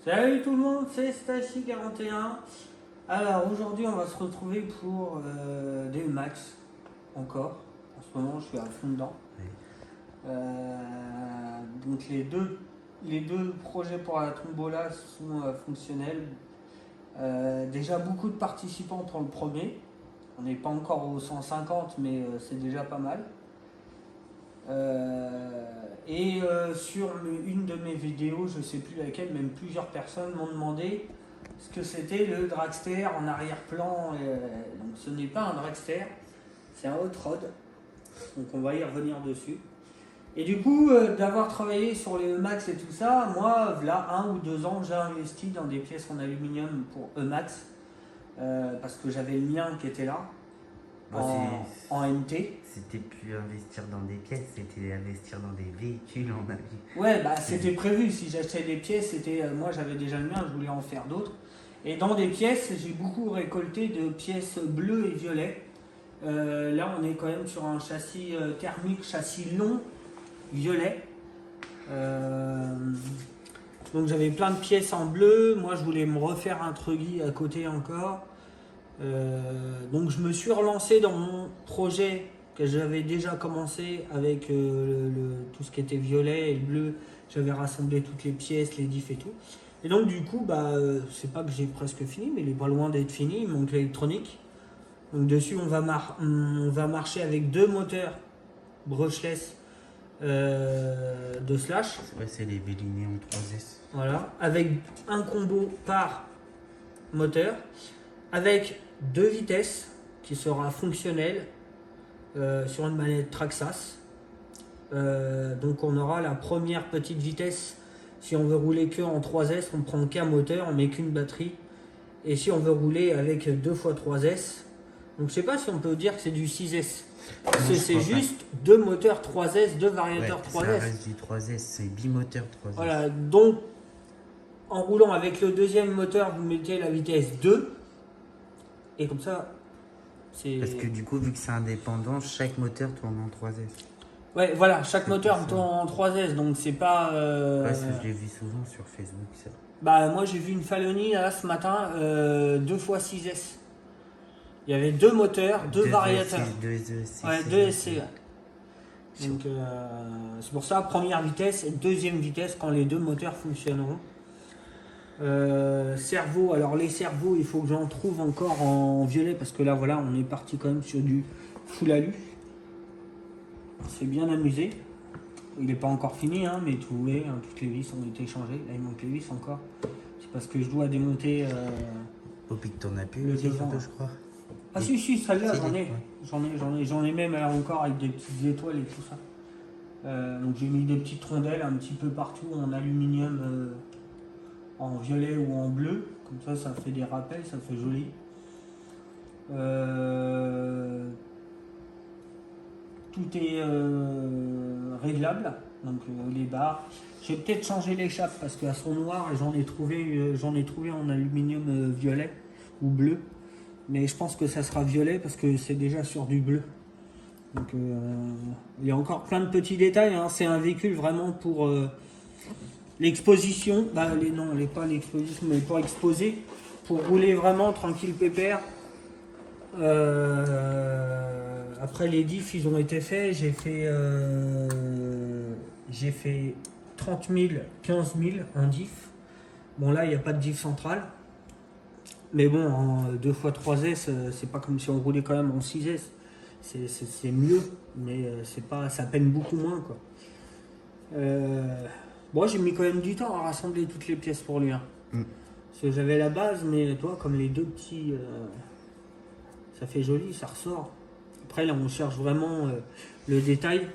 Salut tout le monde, c'est Stacy41. Alors aujourd'hui on va se retrouver pour des max encore. En ce moment je suis à fond dedans. Oui. Donc les deux projets pour la tombola sont fonctionnels. Déjà beaucoup de participants pour le premier. On n'est pas encore aux 150 mais c'est déjà pas mal. Sur une de mes vidéos, je sais plus laquelle, même plusieurs personnes m'ont demandé ce que c'était le dragster en arrière-plan. Donc ce n'est pas un dragster, c'est un hot rod. Donc on va y revenir dessus. Et du coup, d'avoir travaillé sur les Emax et tout ça, moi, là 1 ou 2 ans, j'ai investi dans des pièces en aluminium pour Emax parce que j'avais le mien qui était là. En MT. C'était plus investir dans des pièces, c'était investir dans des véhicules en avis. Ouais, bah c'était prévu. Si j'achetais des pièces, c'était moi j'avais déjà le mien, je voulais en faire d'autres. Et dans des pièces, j'ai beaucoup récolté de pièces bleues et violettes. Là, on est quand même sur un châssis thermique, châssis long, violet. Donc j'avais plein de pièces en bleu. Moi, je voulais me refaire un truggy à côté encore. Donc je me suis relancé dans mon projet que j'avais déjà commencé avec tout ce qui était violet et le bleu. J'avais rassemblé toutes les pièces, les diffs et tout. Et donc du coup, c'est pas que j'ai presque fini, mais il est pas loin d'être fini. Il manque l'électronique. Donc dessus, on va marcher avec 2 moteurs brushless de Slash. Ouais, c'est les Vélinéon 3S. Voilà, avec un combo par moteur, avec 2 vitesses qui sera fonctionnelle sur une manette Traxxas. Donc on aura la première petite vitesse. Si on veut rouler que en 3S, on prend qu'un moteur, on met qu'une batterie. Et si on veut rouler avec 2 x 3S, donc je sais pas si on peut dire que c'est du 6S. Parce que c'est juste 2 moteurs 3S, 2 variateurs 3S. Ça reste du 3S, c'est bimoteur 3S. Voilà, donc en roulant avec le deuxième moteur, vous mettez la vitesse 2. Et comme ça, c'est... Parce que du coup, vu que c'est indépendant, chaque moteur tourne en 3S. Ouais, voilà, chaque moteur tourne en 3S, donc c'est pas... Ouais, ça, je l'ai vu souvent sur Facebook, ça. Bah, moi, j'ai vu une Faloni, là, ce matin, 2 x 6S. Il y avait 2 moteurs, 2 variateurs. 2 SC. Ouais, 2 SC, ouais. Donc, c'est pour ça, première vitesse et deuxième vitesse quand les 2 moteurs fonctionneront. Cerveau, alors les cerveaux, il faut que j'en trouve encore en violet parce que là, voilà, on est parti quand même sur du full alu. On s'est bien amusé. Il n'est pas encore fini, hein, mais toutes les vis ont été changées. Là, il manque les vis encore. C'est parce que je dois démonter Au pic, t'en as plus le aussi, devant. je crois. Ah si, celle-là, Si, j'en ai. ouais. J'en ai même encore avec des petites étoiles et tout ça. Donc j'ai mis des petites rondelles un petit peu partout en aluminium, en violet ou en bleu. Comme ça fait des rappels, ça fait joli. Tout est réglable, donc les barres. J'ai peut-être changé l'échappe parce qu'elles sont noires et j'en ai trouvé en aluminium violet ou bleu. Mais je pense que ça sera violet parce que c'est déjà sur du bleu. Donc il y a encore plein de petits détails, hein. C'est un véhicule vraiment pour l'exposition. Pas l'exposition, mais pour exposer, pour rouler vraiment tranquille pépère. Après les diffs, ils ont été faits. J'ai fait 30 000, 15 000 en diff. Bon là, il n'y a pas de diff centrale. Mais bon, en 2 x 3S, c'est pas comme si on roulait quand même en 6S. C'est mieux, mais ça peine beaucoup moins, quoi. Bon, j'ai mis quand même du temps à rassembler toutes les pièces pour lui. Hein. Parce que j'avais la base, mais toi, comme les 2 petits, ça fait joli, ça ressort. Après, là, on cherche vraiment le détail.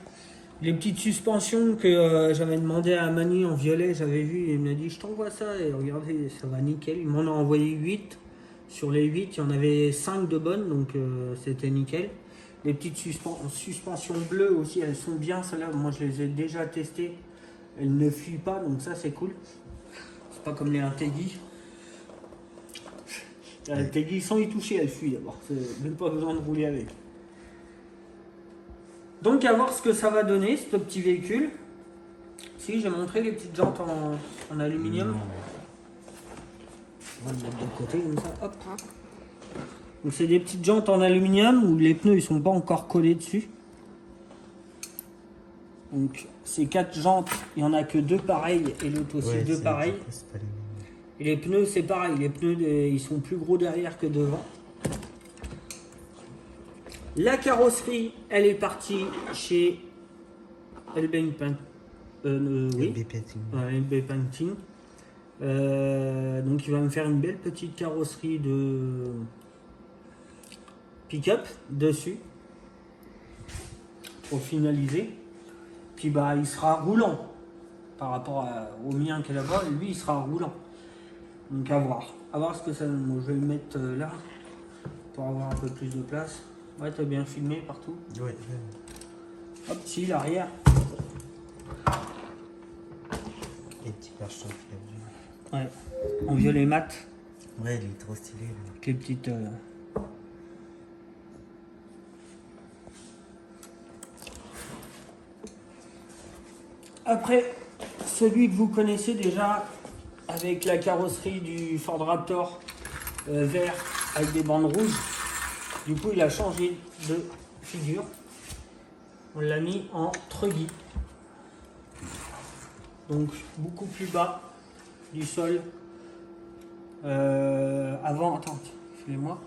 Les petites suspensions que j'avais demandé à Mani en violet, j'avais vu, et il m'a dit, je t'envoie ça, et regardez, ça va nickel. Il m'en a envoyé 8. Sur les 8, il y en avait 5 de bonnes, donc c'était nickel. Les petites suspensions bleues aussi, elles sont bien, celles-là, moi je les ai déjà testées. Elles ne fuient pas, donc ça c'est cool. C'est pas comme les Integui. Les Integui, sans y toucher, elles fuient d'abord. C'est même pas besoin de rouler avec. Donc à voir ce que ça va donner, ce petit véhicule. Si, j'ai montré les petites jantes en aluminium. Non. On va le mettre de côté comme ça, hop. Donc c'est des petites jantes en aluminium où les pneus ils sont pas encore collés dessus. Donc ces 4 jantes, il n'y en a que 2 pareilles et l'autre aussi 2 pareilles. Et les pneus c'est pareil, les pneus ils sont plus gros derrière que devant. La carrosserie, elle est partie chez LB Painting. Donc il va me faire une belle petite carrosserie de pick-up dessus pour finaliser. Puis bah il sera roulant par rapport au mien qu'elle a là-bas, lui il sera roulant. Donc à voir ce que ça donne. Moi je vais le mettre là pour avoir un peu plus de place. Ouais, t'as bien filmé partout. Ouais. Hop, si l'arrière. Les petits pare-chocs. Ouais, en violet mat. Ouais, il est trop stylé. Là. Avec les petites. Après, celui que vous connaissez déjà, avec la carrosserie du Ford Raptor vert avec des bandes rouges. Du coup, il a changé de figure. On l'a mis en truggy. Donc, beaucoup plus bas du sol. Avant, attends, filez-moi.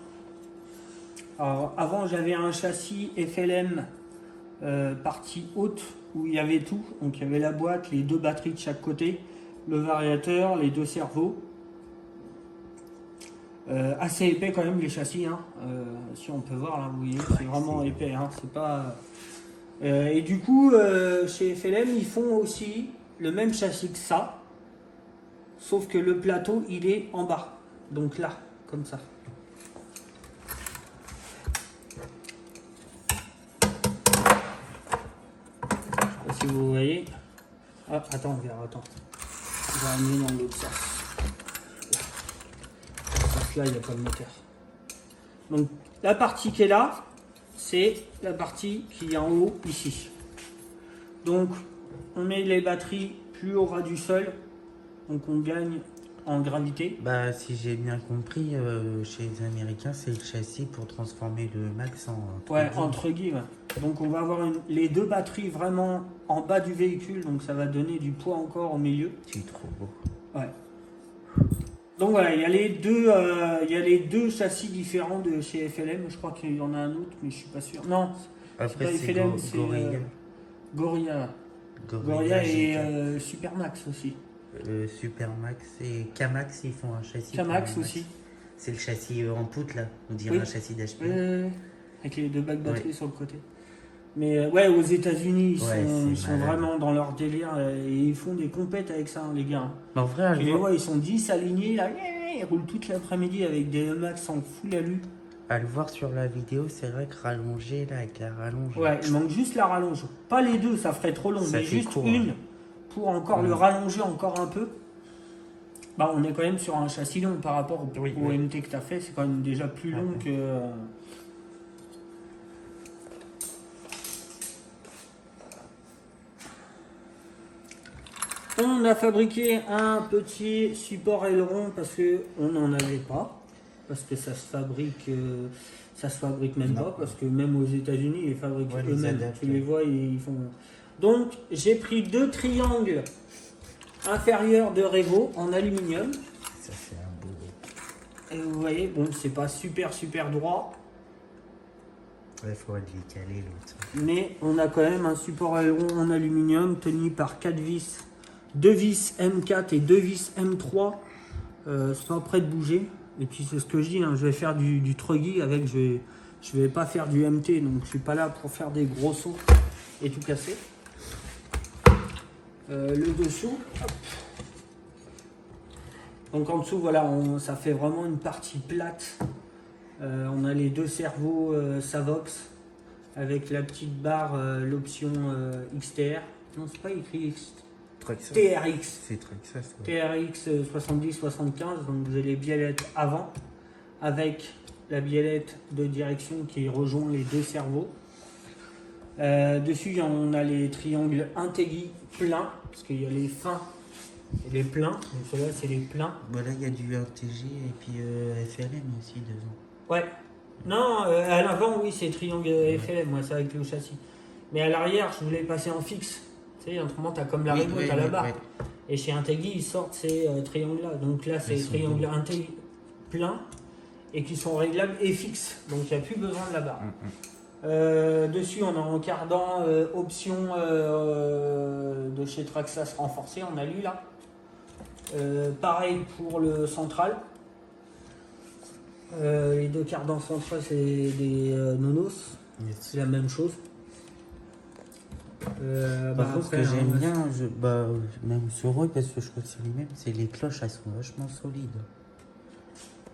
Alors, avant, j'avais un châssis FLM partie haute où il y avait tout. Donc, il y avait la boîte, les 2 batteries de chaque côté, le variateur, les 2 servos. Assez épais quand même les châssis, hein. Si on peut voir là, vous voyez, c'est vraiment épais, hein. C'est pas. Et du coup, chez FLM, ils font aussi le même châssis que ça, sauf que le plateau il est en bas, donc là, comme ça. Je sais pas si vous voyez. Ah, attends, on verra, attends. On va amener dans l'autre sens. Là il n'y a pas de moteur. Donc la partie qui est là, c'est la partie qui est en haut ici. Donc on met les batteries plus au ras du sol, donc on gagne en gravité. Bah si j'ai bien compris, chez les Américains c'est le châssis pour transformer le Max en truggy. Ouais. Donc on va avoir les 2 batteries vraiment en bas du véhicule, donc ça va donner du poids encore au milieu. C'est trop beau. Ouais. Donc voilà, il y a les deux châssis différents de chez FLM. Je crois qu'il y en a un autre, mais je suis pas sûr. Non, après c'est FLM, Gorilla. Gorilla et Supermax aussi. Supermax et Kamax, ils font un châssis. Kamax aussi. C'est le châssis en poutre là, on dirait un châssis d'HP. Avec les 2 bacs batteries sur le côté. Mais ouais, aux États-Unis, ils sont vraiment dans leur délire et ils font des compètes avec ça, hein, les gars. En vrai, ils sont 10 alignés, là, ils roulent toute l'après-midi avec des Max en full alu. À le voir sur la vidéo, c'est vrai que rallongé là, avec la rallonge. Ouais, il manque juste la rallonge. Pas les 2, ça ferait trop long, mais juste court, une pour encore le rallonger encore un peu. Bah, on est quand même sur un châssis long par rapport au MT que tu as fait, c'est quand même déjà plus long que. On a fabriqué un petit support aileron parce que on n'en avait pas, parce que ça se fabrique même pas, parce que même aux États-Unis ils fabriquent eux-mêmes. Tu les vois, ils font. Donc j'ai pris 2 triangles inférieurs de Revo en aluminium. Ça fait un beau. Et vous voyez, bon, c'est pas super droit. Il faudrait le caler l'autre. Mais on a quand même un support aileron en aluminium tenu par 4 vis. 2 vis M4 et 2 vis M3, c'est pas prêt de bouger. Et puis c'est ce que je dis, hein, je vais faire du truggy avec, je vais pas faire du MT, donc je suis pas là pour faire des gros sauts et tout casser. Le dessous, hop. Donc en dessous, voilà, ça fait vraiment une partie plate. On a les 2 servos Savox avec la petite barre, l'option XTR. Non, c'est pas écrit TRX. C'est Traxxas. TRX 70-75, donc vous avez les biellettes avant avec la biellette de direction qui rejoint les 2 servos. Dessus, on a les triangles Integui pleins parce qu'il y a les fins Et les pleins, donc ceux-là, c'est les pleins. Voilà, il y a du RTG et puis FLM aussi dedans. Ouais. Non, à l'avant, oui, c'est triangle FLM, moi, c'est avec le châssis. Mais à l'arrière, je voulais passer en fixe. Tu sais, autrement, t'as comme la Oui, remote oui, à la oui, barre. oui. Et chez Integui, ils sortent ces triangles-là. Donc là, c'est Ils sont triangle beaux. Integui plein et qui sont réglables et fixes. Donc il n'y a plus besoin de la barre. Dessus, on a en cardan option de chez Traxxas renforcée, on a lu là. Pareil pour le central. Les deux cardans centrales, c'est des Nonos. Yes. C'est la même chose. Par contre, ce que après, j'aime hein, bien, même sur eux, parce que je crois que c'est les mêmes, c'est les cloches, elles sont vachement solides.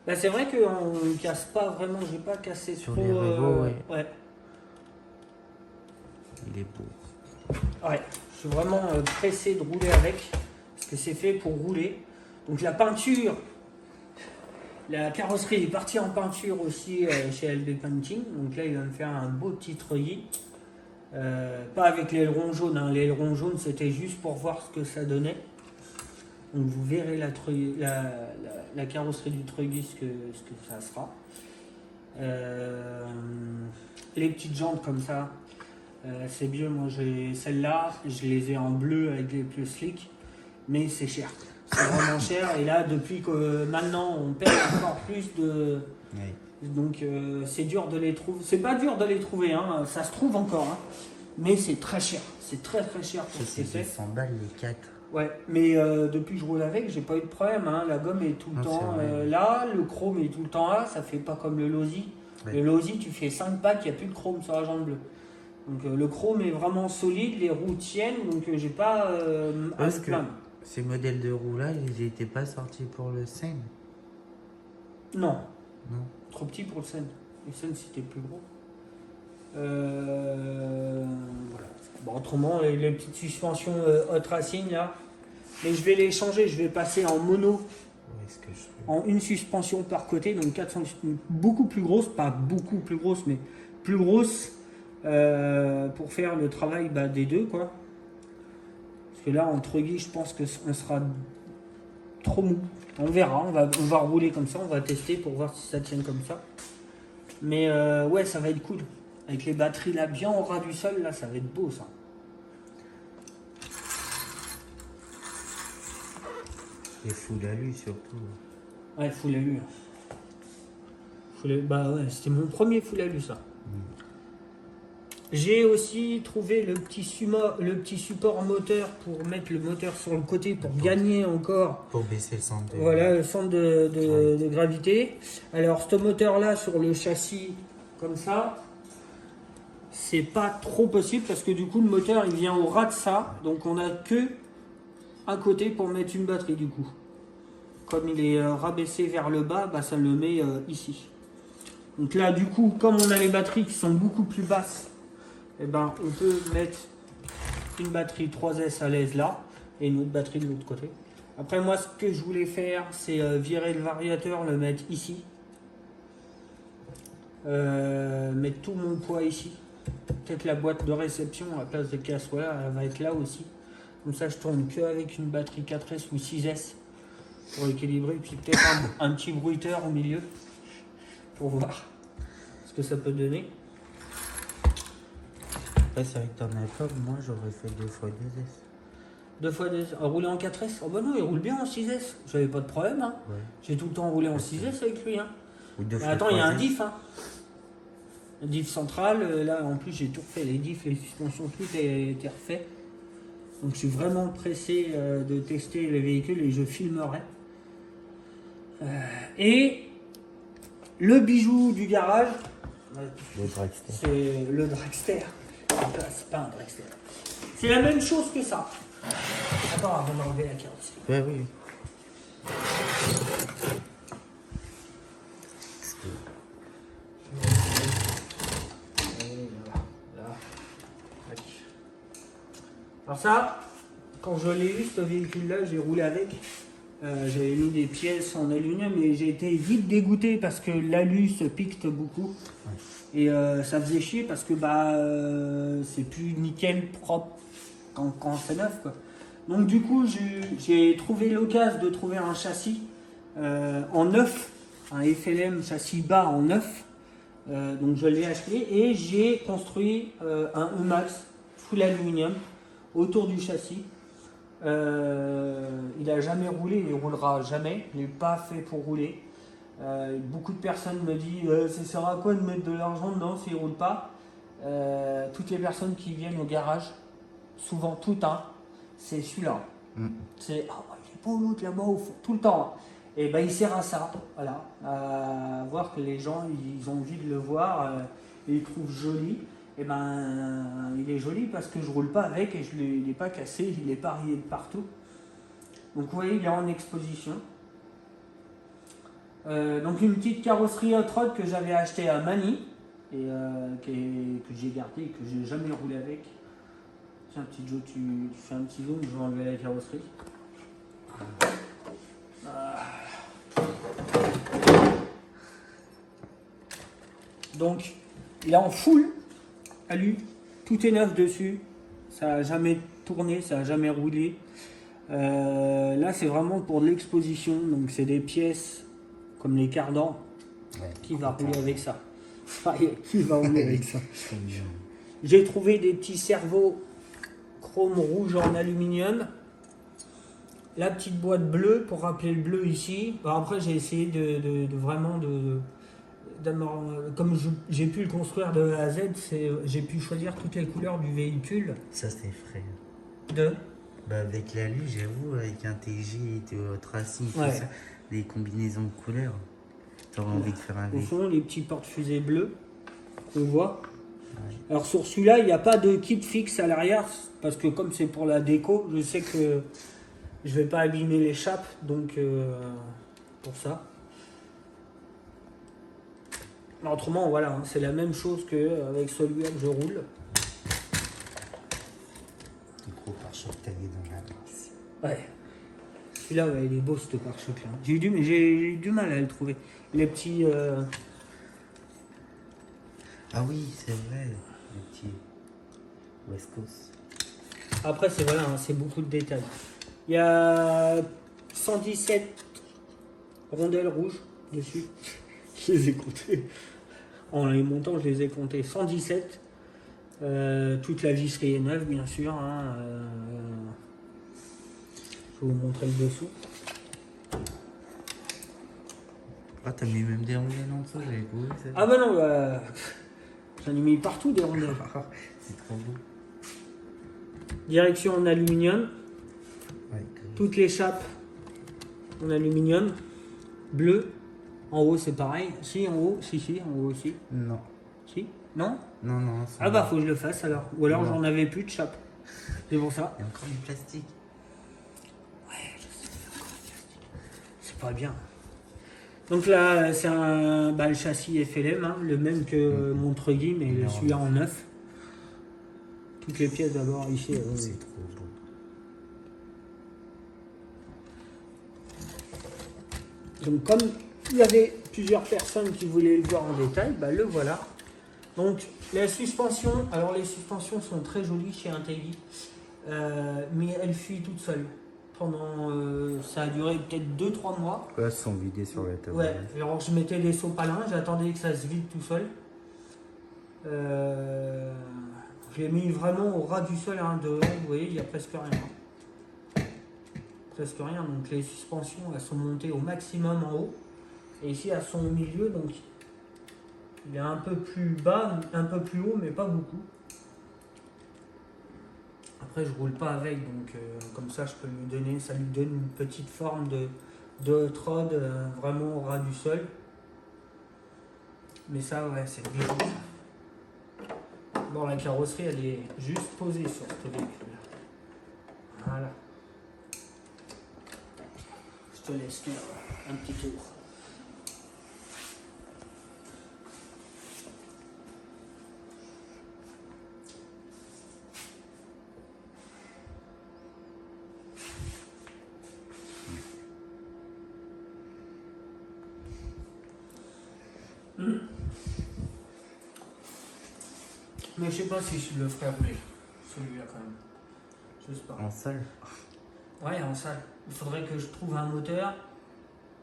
Bah, c'est vrai qu'on ne casse pas vraiment, j'ai pas cassé Sur trop. les rivaux, Ouais. Il est beau. Ouais, je suis vraiment pressé de rouler avec, parce que c'est fait pour rouler. Donc la peinture, la carrosserie est partie en peinture aussi chez LB Painting. Donc là, il va me faire un beau petit treillis. Pas avec l'aileron jaune, hein. L'aileron jaune c'était juste pour voir ce que ça donnait. Donc vous verrez la carrosserie du treillis, ce que ça sera. Les petites jantes comme ça, c'est bien. Moi j'ai celle-là, je les ai en bleu avec des plus slick, mais c'est cher. C'est vraiment cher. Et là, depuis que maintenant on perd encore plus de. Oui. Donc c'est dur de les trouver. C'est pas dur de les trouver, hein. Ça se trouve encore, hein. Mais c'est très cher. C'est très très cher pour ce que C'est 100 balles les 4. Ouais, mais depuis que je roule avec, j'ai pas eu de problème, hein. La gomme est tout le Non, temps c'est vrai. là, le chrome est tout le temps là, ça fait pas comme le Losi. Ouais. Le Losi, tu fais 5 packs, il n'y a plus de chrome sur la jambe bleue. Donc le chrome est vraiment solide, les roues tiennent, donc j'ai pas à Parce me que plaindre. ces modèles de roues là, ils n'étaient pas sortis pour le Seine. Non, Non. trop petit pour le Sen. Le Sen c'était plus gros. Voilà. Bon, autrement, les petites suspensions Hot Racing là, mais je vais les changer, je vais passer en mono. Ouais, ce que je fais. En une suspension par côté, donc 400, beaucoup plus grosse, pas beaucoup plus grosse, mais plus grosse pour faire le travail des deux, quoi. Parce que là, entre guillemets, je pense qu'on sera trop mou. On verra, on va rouler comme ça, on va tester pour voir si ça tient comme ça. Mais ouais, ça va être cool. Avec les batteries là, bien au ras du sol, là, ça va être beau, ça. Et full alu surtout. Ouais, full alu. Bah ouais, c'était mon premier full alu, ça. J'ai aussi trouvé le petit support moteur pour mettre le moteur sur le côté pour gagner encore. Pour baisser le centre de... Voilà, le centre de gravité. Alors, ce moteur-là sur le châssis, comme ça, c'est pas trop possible parce que du coup, le moteur il vient au ras de ça. Donc, on a que un côté pour mettre une batterie, du coup. Comme il est rabaissé vers le bas, bah, ça le met ici. Donc là, du coup, comme on a les batteries qui sont beaucoup plus basses, eh ben, on peut mettre une batterie 3S à l'aise là et une autre batterie de l'autre côté. Après, moi, ce que je voulais faire, c'est virer le variateur, le mettre ici. Mettre tout mon poids ici. Peut-être la boîte de réception à la place de casse, voilà, elle va être là aussi. Comme ça, je tourne que avec une batterie 4S ou 6S pour équilibrer. Puis peut-être un petit bruiteur au milieu pour voir ce que ça peut donner. Après, c'est vrai que t'en as pas, moi j'aurais fait 2x2S. 2x2, rouler en 4S. Oh bah non, il roule bien en 6S. J'avais pas de problème, hein. Ouais. J'ai tout le temps roulé en 6S avec lui, hein. Ou 2 Mais attends, il y a un diff, hein. Un diff central, là en plus j'ai tout refait, les diffs, les suspensions, tout a été refait. Donc je suis vraiment pressé de tester les véhicules et je filmerai. Et le bijou du garage, Le dragster. c'est le dragster. C'est pas un dragster. C'est la même chose que ça. Attends, avant d'enlever la carrosserie. Ouais, oui. Alors ça, quand je l'ai eu, ce véhicule-là, j'ai roulé avec. J'avais mis des pièces en aluminium et j'ai été vite dégoûté parce que l'alu se picte beaucoup. Et ça faisait chier parce que c'est plus nickel propre quand c'est neuf, quoi. Donc du coup, j'ai trouvé l'occasion de trouver un châssis en neuf, un FLM châssis bas en neuf. Donc je l'ai acheté et j'ai construit un E-Max full aluminium autour du châssis. Il n'a jamais roulé, il ne roulera jamais, il n'est pas fait pour rouler. Beaucoup de personnes me disent ça sert à quoi de mettre de l'argent dedans s'il ne roule pas. Toutes les personnes qui viennent au garage, souvent tout un, c'est celui-là. C'est oh, il est pas l'autre là-bas au fond, tout le temps. Et ben il sert à ça, voilà, à voir que les gens ils ont envie de le voir, et ils trouvent joli. Et ben il est joli parce que je roule pas avec et il n'est pas cassé, il n'est pas rayé de partout. Donc vous voyez, il est en exposition. Donc une petite carrosserie hot rod que j'avais acheté à Manny et que j'ai gardé et que j'ai jamais roulé avec. Tiens, petit Joe, tu fais un petit zoom, je vais enlever la carrosserie. Donc, il est en full alu, tout est neuf dessus, ça n'a jamais tourné, ça n'a jamais roulé. Là, c'est vraiment pour de l'exposition, donc c'est des pièces comme les cardans. Qui va rouler avec ça? Qui va rouler avec ça? J'ai trouvé des petits cerveaux chrome rouge en aluminium. La petite boîte bleue pour rappeler le bleu ici. Alors après, j'ai essayé de vraiment comme j'ai pu le construire de A à Z, j'ai pu choisir toutes les couleurs du véhicule. Ça, c'est frais. Bah, avec l'alu, j'avoue, avec un TG et tracing, tout ouais. ça, les combinaisons de couleurs, t'aurais envie de faire un Au fond, les petits porte-fusées bleus, on voit. Ouais. Alors sur celui-là, il n'y a pas de kit fixe à l'arrière, parce que comme c'est pour la déco, je sais que je vais pas abîmer l'échappe, donc pour ça. Autrement, voilà, hein, c'est la même chose qu'avec celui-là que je roule. Un gros pare-choc taillé dans la masse. Ouais. Celui-là, ouais, il est beau ce pare-choc là. J'ai eu du mal à le trouver. Les petits. Ah oui, c'est vrai, les petits West Coast. Après, c'est voilà, hein, c'est beaucoup de détails. Il y a 117 rondelles rouges dessus. Je les ai comptées. En les montant, je les ai comptées. 117. Toute la visserie est neuve, bien sûr. Hein, je vais vous montrer le dessous. Ah, t'as mis même des rondelles en dessous, j'avais pas vu ça. Ah bah non, j'en ai mis partout des rondelles. C'est trop beau. Direction en aluminium. Ouais, Toutes les chapes en aluminium. Bleu. En haut, c'est pareil. Si, en haut, si, en haut aussi. Non. Si? Non? Non. Ah bah, faut que je le fasse alors. Ou alors, Non. j'en avais plus de chape. C'est pour ça. Il y a encore du plastique. Ouais, je sais, il y a encore du plastique. C'est pas bien. Donc là, c'est le châssis FLM, hein, le même que mon Truggy, mais celui-là en neuf. Toutes les pièces d'abord ici. C'est trop beau. Donc comme il y avait plusieurs personnes qui voulaient le voir en détail, bah, le voilà. Donc la suspension, alors les suspensions sont très jolies chez Intelli, mais elles fuient toutes seules. Pendant, ça a duré peut-être 2-3 mois. Elles sont vidées sur la table. Ouais, alors je mettais des sopalins, j'attendais que ça se vide tout seul. Je l'ai mis vraiment au ras du sol, hein, dehors, vous voyez, il n'y a presque rien. Presque rien, donc les suspensions elles sont montées au maximum en haut. Et ici elles sont au milieu, donc il est un peu plus bas, un peu plus haut, mais pas beaucoup. Après je roule pas avec, donc comme ça je peux lui donner, ça lui donne une petite forme de hot rod vraiment au ras du sol. Mais ça ouais, c'est bien. Bon, la carrosserie elle est juste posée sur ce véhicule. Voilà. Je te laisse faire un petit tour. Mais je sais pas si je le ferai rouler, celui-là quand même. Je sais pas. En salle. Ouais, en salle. Il faudrait que je trouve un moteur,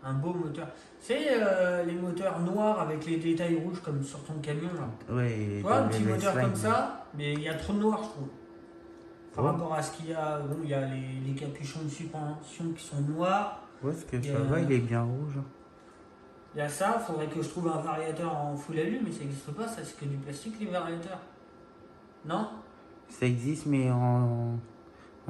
un beau moteur. C'est les moteurs noirs avec les détails rouges comme sur ton camion là. Ouais, Tu vois, un petit WS moteur Line. comme ça, mais il y a trop de noir, je trouve. Par Oh. rapport à ce qu'il y a, bon, il y a les capuchons de suspension qui sont noirs. Ouais, ce que Il y ça a- va, il est bien rouge. Il y a ça, il faudrait que je trouve un variateur en full alu, mais ça n'existe pas, ça c'est que du plastique les variateurs. Non? Ça existe, mais en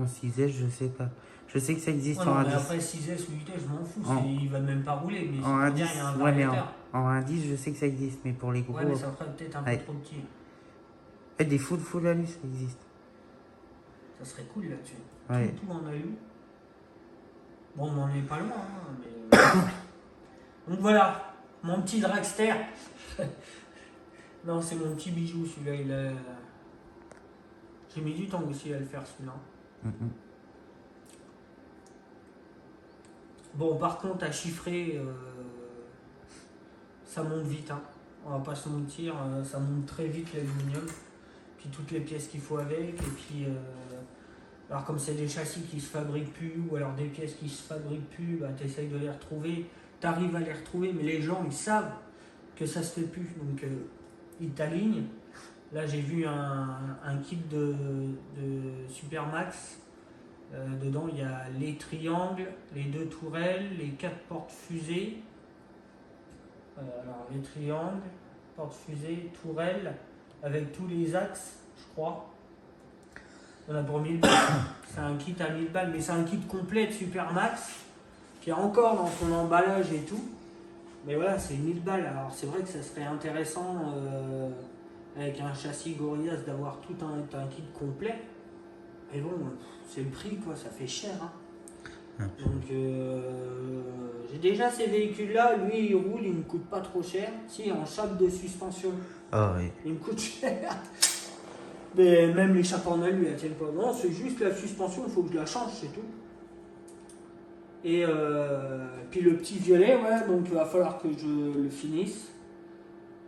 6S, je sais pas. Je sais que ça existe Ouais, en non, mais 1.10. après 6S ou 8S, je m'en fous, En- il va même pas rouler, mais En c'est pour dire 1.10, il y a un ouais, mais variateur. en 1.10, je sais que ça existe, mais pour les gros. Ouais, mais ça ferait peut-être un peu Ouais. trop petit. Des full alu, ça existe. Ça serait cool là-dessus. Ouais. Tout en alu. Bon, on n'en est pas loin, hein, mais. Donc voilà, mon petit dragster. Non, c'est mon petit bijou, celui-là. J'ai mis du temps aussi à le faire, celui-là. Mhm. Bon, par contre, à chiffrer, ça monte vite. Hein. On va pas se mentir, ça monte très vite l'aluminium. Puis toutes les pièces qu'il faut avec. Et puis, alors comme c'est des châssis qui se fabriquent plus, ou alors des pièces qui se fabriquent plus, bah, tu essayes de les retrouver. Tu arrives à les retrouver, mais les gens, ils savent que ça se fait plus. Donc, ils t'alignent. Là, j'ai vu un kit de Supermax. Dedans, il y a les triangles, les 2 tourelles, les 4 portes fusées. Alors, les triangles, portes fusées, tourelles, avec tous les axes, je crois. On a pour 1000 balles. C'est un kit à 1000 balles, mais c'est un kit complet de Supermax, qui est encore dans son emballage et tout. Mais voilà, c'est 1000 balles. Alors, c'est vrai que ça serait intéressant, avec un châssis Gorillaz, d'avoir tout un kit complet. Mais bon, c'est le prix, quoi, ça fait cher. Hein. Donc, j'ai déjà ces véhicules-là. Lui, il roule, il me coûte pas trop cher. Si, en chape de suspension, Ah oui. il me coûte cher. Mais même les chapes en alu, elles tiennent pas. Non, c'est juste la suspension, il faut que je la change, c'est tout. Et puis le petit violet, ouais, donc il va falloir que je le finisse.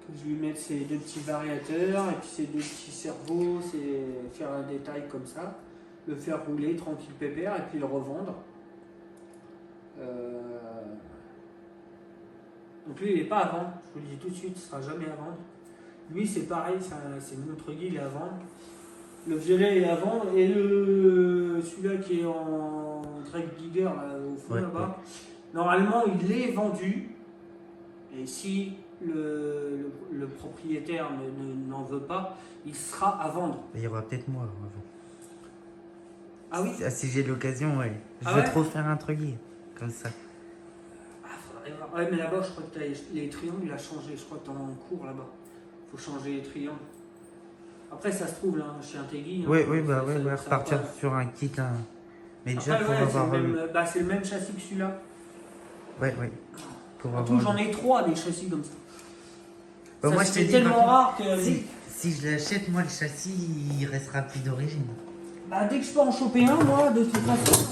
Que je lui mette ces 2 petits variateurs, et puis ces 2 petits cerveaux, faire un détail comme ça. Le faire rouler tranquille pépère et puis le revendre. Donc lui il n'est pas à vendre, je vous le dis tout de suite, il ne sera jamais à vendre. Lui c'est pareil, c'est Montreuil, il est à vendre. Le violet est à vendre et celui-là qui est en Drake Giger là, au fond là-bas, normalement il est vendu. Et si le propriétaire n'en veut pas, il sera à vendre. Il y aura peut-être moi avant. Ah oui? Si j'ai l'occasion, ouais. Je Ah veux ouais trop faire un truc comme ça. Ah, faudrait voir. Ouais, mais là-bas, je crois que les triangles, il a changé. Je crois que t'es en cours là-bas. Faut changer les triangles. Après, ça se trouve là, chez Integui. Oui, hein, bah ça, ouais, ça repartir va pas. sur un kit. Hein. Mais déjà, Après, pour ouais, avoir. c'est le même châssis que celui-là. Ouais. Pour En avoir. tout, j'en ai 3 des châssis comme ça. Bah, Ça, moi, je te c'est dis, tellement par contre, rare que. si je l'achète, moi, le châssis, il restera plus d'origine. Bah, dès que je peux en choper un, moi, de toute façon,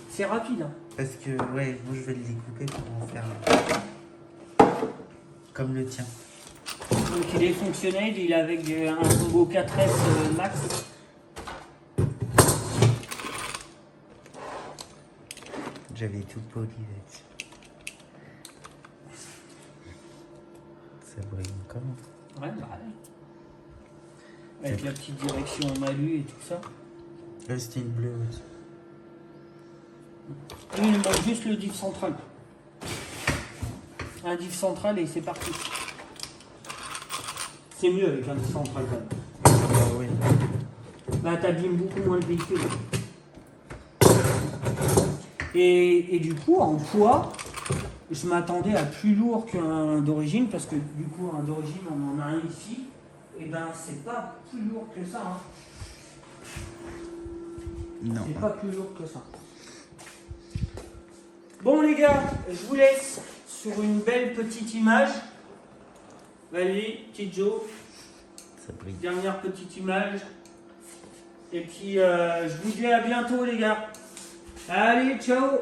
c'est rapide. Hein. Parce que, ouais, moi, je vais le découper pour en faire comme le tien. Donc, il est fonctionnel, il est avec un Turbo 4S Max. J'avais tout poli là-dessus. Ça brille encore. Ouais, bah ouais. Avec la petite direction en alu et tout ça. Là, c'était une bleue aussi. Lui, il manque juste le diff central. Un diff central et c'est parti. C'est mieux avec un diff central quand même. Ah oui. Là, t'abîmes beaucoup moins le véhicule. Et du coup, en poids, je m'attendais à plus lourd qu'un d'origine, parce que du coup, un d'origine, on en a un ici. Et ben, c'est pas plus lourd que ça. Hein. Non. C'est pas plus lourd que ça. Bon les gars, je vous laisse sur une belle petite image. Allez, petit Joe. Ça brille. Dernière petite image. Et puis, je vous dis à bientôt les gars. Allez, ciao.